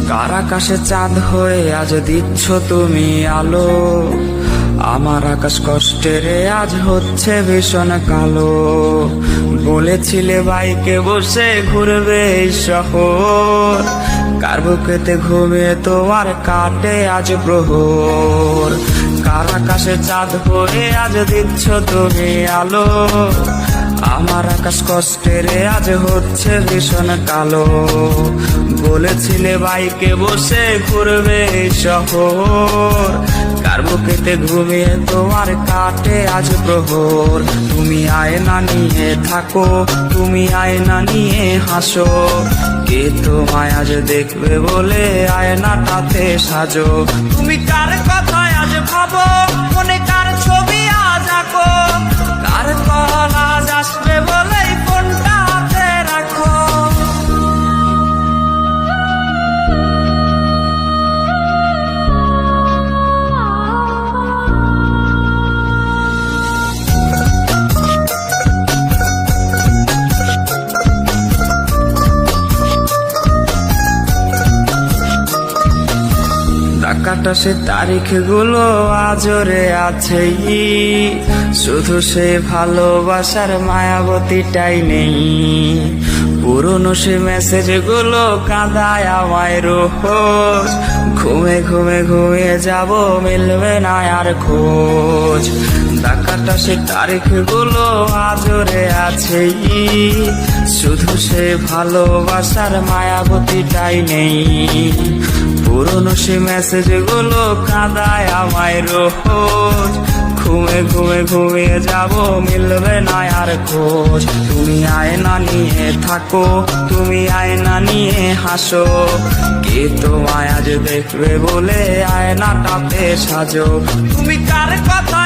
কার আকাশে চাঁদ হয়ে আজ দিচ্ছ তুমি আলো, আমার আকাশ কষ্টেরে আজ হচ্ছে ভীষণ কালো। বলেছিলে বাইকে বসে ঘুরবে এই শহর, কার বুকেতে ঘুমিয়ে তোমার কাটে আজ প্রহর। কার আকাশে চাঁদ হয়ে আজ দিচ্ছ তুমি আলো, আমার আকাশ কষ্টেরে আজ হচ্ছে ভীষণ কালো। বলেছিলে বাইকে বসে ঘুরবে এই শহর, কার বুকেতে ঘুমিয়ে তোমার কাটে আজ প্রহর। তুমি আয়না নিয়ে থাকো, তুমি আয়না নিয়ে হাসো, কে তোমায় আজ দেখবে বলে আয়নাটাতে সাজো। তুমি কার কথায় আজ ভাবো, মনে কার ছবি আজ আঁকো, কার কল আজ আসবে বলেই ফোনটা হাতে রাখো। কাটা সে তারিখ গুলো আজরে আছেই, শুধু সে ভালোবাসার মায়াবতীটাই নেই। পুরনো সে মেসেজ গুলো কাঁদায় আমায় রোজ, ঘুমে ঘুমে ঘুমিয়ে যাব মিলবে না আর খোঁজ। ডাকাটা সে তারিখ গুলো আজরে আছেই, শুধু সে ভালোবাসার মায়াবতীটাই নেই। পুরনো সে মেসেজ গুলো কাঁদায় আমায় রোজ, ঘুমে ঘুমে ঘুমিয়ে যাব মিলবে না আর খোঁজ। তুমি আয়না নিয়ে থাকো, তুমি আয়না নিয়ে হাসো, কে তোমায় আজ দেখবে বলে আয়নাটাতে সাজো। তুমি কার কথা